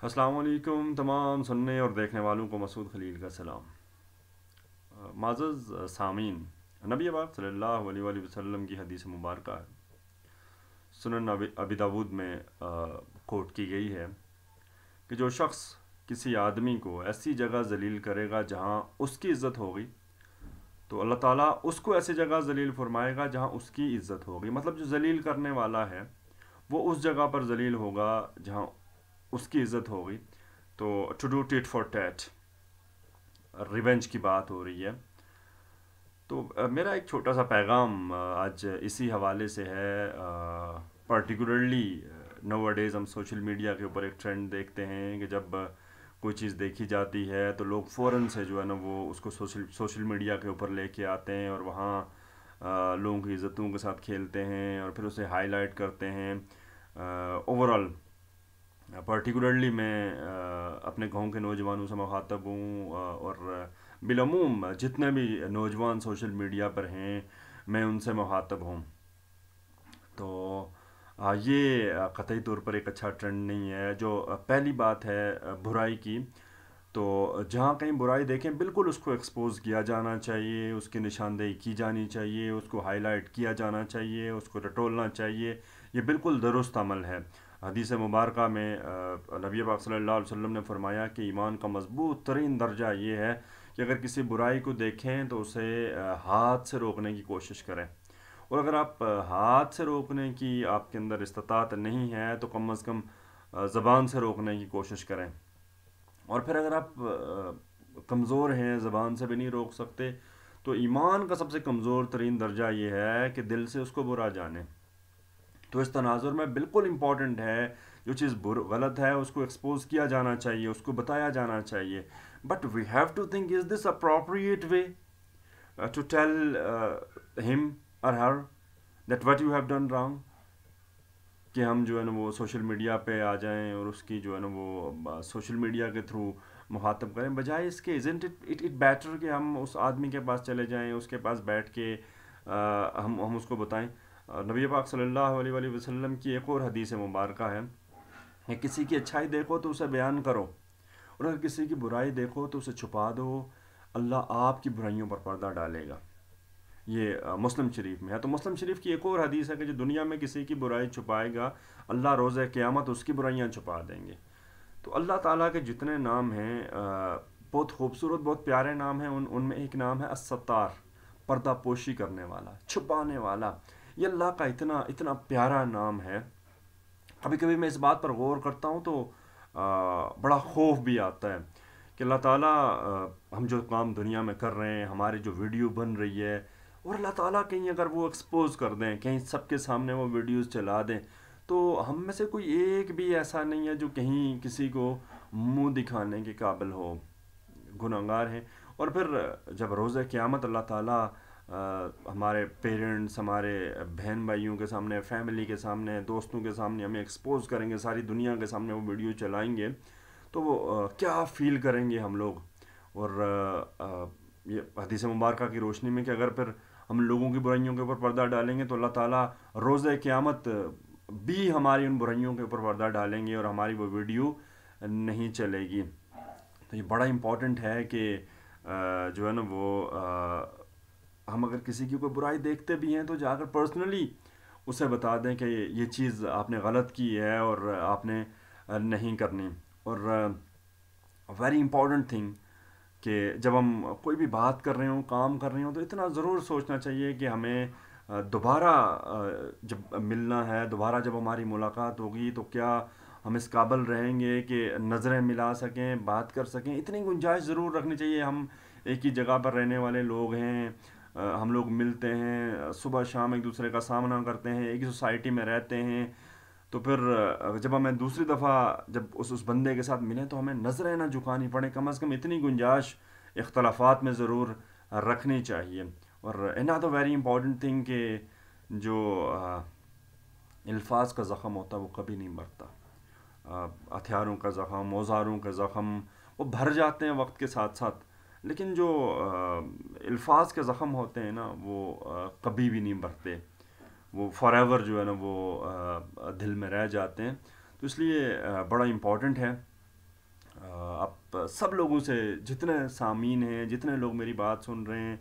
अस्सलाम वालेकुम तमाम सुनने और देखने वालों को मसूद खलील का सलाम। माज़ज़ सामीन, नबी पाक सल्लल्लाहु अलैहि वसल्लम की हदीस मुबारक है, सुनन अबी दाऊद में कोट की गई है कि जो शख्स किसी आदमी को ऐसी जगह जलील करेगा जहाँ उसकी इज़्ज़त होगी, तो अल्लाह ताला उसको ऐसी जगह जलील फरमाएगा जहाँ उसकी इज़्ज़त होगी। मतलब जो जलील करने वाला है वो उस जगह पर जलील होगा जहाँ उसकी इज़्ज़त होगी। तो to do tit for tat, revenge की बात हो रही है। तो मेरा एक छोटा सा पैगाम आज इसी हवाले से है। पर्टिकुलरली नाउ डेज़ हम सोशल मीडिया के ऊपर एक ट्रेंड देखते हैं कि जब कोई चीज़ देखी जाती है तो लोग फ़ौरन से जो है ना वो उसको सोशल मीडिया के ऊपर लेके आते हैं और वहाँ लोगों की इज़्ज़तों के साथ खेलते हैं और फिर उसे हाईलाइट करते हैं। ओवरऑल पर्टिकुलरली मैं अपने गांव के नौजवानों से मुखातब हूँ, और बिलअमूम जितने भी नौजवान सोशल मीडिया पर हैं मैं उनसे मुखातब हूँ। तो ये कतई तौर पर एक अच्छा ट्रेंड नहीं है। जो पहली बात है बुराई की, तो जहाँ कहीं बुराई देखें बिल्कुल उसको एक्सपोज किया जाना चाहिए, उसकी निशानदेही की जानी चाहिए, उसको हाईलाइट किया जाना चाहिए, उसको टटोलना चाहिए। ये बिल्कुल दुरुस्त अमल है। हदीस मुबारक में नबी पाक सल्लल्लाहु अलैहि वसल्लम ने फरमाया कि ईमान का मजबूत तरीन दर्जा ये है कि अगर किसी बुराई को देखें तो उसे हाथ से रोकने की कोशिश करें। और अगर आप हाथ से रोकने की आपके अंदर इस्तात नहीं है तो कम अज़ कम ज़बान से रोकने की कोशिश करें। और फिर अगर आप कमज़ोर हैं, ज़बान से भी नहीं रोक सकते, तो ईमान का सबसे कमज़ोर तरीन दर्जा ये है कि दिल से उसको बुरा जाने। तो इस तनाजुर में बिल्कुल इम्पॉर्टेंट है, जो चीज़ गलत है उसको एक्सपोज किया जाना चाहिए, उसको बताया जाना चाहिए। But we have to think, is this appropriate way to tell him और her that what you have done wrong, कि हम जो है ना वो सोशल मीडिया पे आ जाएं और उसकी जो है ना वो सोशल मीडिया के थ्रू मुखातब करें, बजाय इसके इज़न्ट इट बेटर कि हम उस आदमी के पास चले जाएं, उसके पास बैठ के हम उसको बताएं। नबी पाक सल्लल्लाहु अलैहि वसल्लम की एक और हदीस मुबारक है कि किसी की अच्छाई देखो तो उसे बयान करो, और अगर किसी की बुराई देखो तो उसे छुपा दो, अल्लाह आपकी बुराइयों पर पर्दा डालेगा। ये मुस्लिम शरीफ में है। तो मुस्लिम शरीफ की एक और हदीस है कि जो दुनिया में किसी की बुराई छुपाएगा, अल्लाह रोज़ क़यामत उसकी बुराइयां छुपा देंगे। तो अल्लाह ताला के जितने नाम हैं बहुत खूबसूरत, बहुत प्यारे नाम हैं। उनमें एक नाम है अस्सत्तार, पर्दा पोशी करने वाला, छुपाने वाला। ये अल्लाह का इतना इतना प्यारा नाम है। कभी कभी मैं इस बात पर गौर करता हूँ तो बड़ा खौफ भी आता है कि अल्लाह ताला हम जो काम दुनिया में कर रहे हैं, हमारी जो वीडियो बन रही है, और अल्लाह ताला कहीं अगर वो एक्सपोज कर दें, कहीं सबके सामने वो वीडियोस चला दें, तो हम में से कोई एक भी ऐसा नहीं है जो कहीं किसी को मुंह दिखाने के काबिल हो। गुनहगार हैं। और फिर जब रोज़ क़यामत अल्लाह ताला हमारे पेरेंट्स, हमारे बहन भाइयों के सामने, फैमिली के सामने, दोस्तों के सामने हमें एक्सपोज करेंगे, सारी दुनिया के सामने वो वीडियो चलाएंगे, तो वो क्या फ़ील करेंगे हम लोग। और ये हदीस मुबारक की रोशनी में कि अगर फिर हम लोगों की बुराइयों के ऊपर पर्दा डालेंगे तो अल्लाह ताला रोज़ क़यामत भी हमारी उन बुराइयों के ऊपर पर्दा डालेंगे और हमारी वो वीडियो नहीं चलेगी। तो ये बड़ा इम्पॉर्टेंट है कि जो है ना वो हम अगर किसी की कोई बुराई देखते भी हैं तो जाकर पर्सनली उसे बता दें कि ये चीज़ आपने गलत की है और आपने नहीं करनी। और वेरी इम्पॉर्टेंट थिंग कि जब हम कोई भी बात कर रहे हों, काम कर रहे हों, तो इतना ज़रूर सोचना चाहिए कि हमें दोबारा जब मिलना है, दोबारा जब हमारी मुलाकात होगी, तो क्या हम इस काबिल रहेंगे कि नज़रें मिला सकें, बात कर सकें। इतनी गुंजाइश ज़रूर रखनी चाहिए। हम एक ही जगह पर रहने वाले लोग हैं, हम लोग मिलते हैं, सुबह शाम एक दूसरे का सामना करते हैं, एक ही सोसाइटी में रहते हैं। तो फिर जब हमें दूसरी दफ़ा जब उस बंदे के साथ मिलें तो हमें नज़रें ना झुकानी पड़े, कम अज़ कम इतनी गुंजाइश इख्तलाफात में ज़रूर रखनी चाहिए। और अनदर वेरी इंपॉर्टेंट थिंग कि जो अल्फाज का ज़ख़म होता है वो कभी नहीं मरता। हथियारों का ज़ख़म, औज़ारों का ज़ख़म वो भर जाते हैं वक्त के साथ साथ, लेकिन जो अल्फाज के ज़ख़म होते हैं ना वो कभी भी नहीं भरते। वो फॉरएवर जो है ना वो दिल में रह जाते हैं। तो इसलिए बड़ा इम्पॉर्टेंट है آپ سب لوگوں سے، جتنے سامعین ہیں، جتنے لوگ میری بات سن رہے ہیں،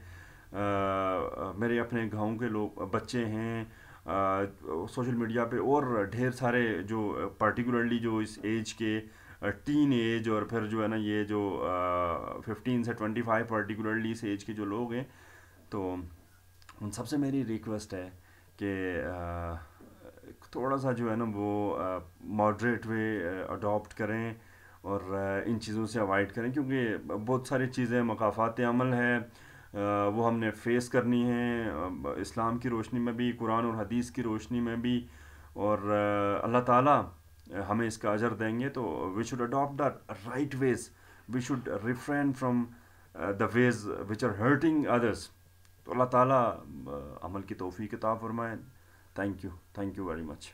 میرے اپنے گاؤں کے لوگ بچے ہیں، سوشل میڈیا پہ اور ڈھیر سارے جو پرٹیکولرلی جو اس ایج کے ٹین ایج، اور پھر جو ہے نا یہ جو 15 سے 25 پرٹیکولرلی اس ایج کے جو لوگ ہیں، تو ان سب سے میری ریکویسٹ ہے کہ تھوڑا سا جو ہے نا وہ ماڈریٹ وے اڈاپٹ کریں اور ان چیزوں سے اوائڈ کریں، کیونکہ بہت ساری چیزیں مقافات عمل ہے وہ ہم نے فیس کرنی ہیں، اسلام کی روشنی میں بھی، قرآن اور حدیث کی روشنی میں بھی، اور اللہ تعالیٰ ہمیں اس کا اجر دیں گے. تو we should adopt the right ways, we should refrain from the ways which are hurting others. تو اللہ تعالیٰ عمل کی توفیق عطا فرمائے. Thank you very much.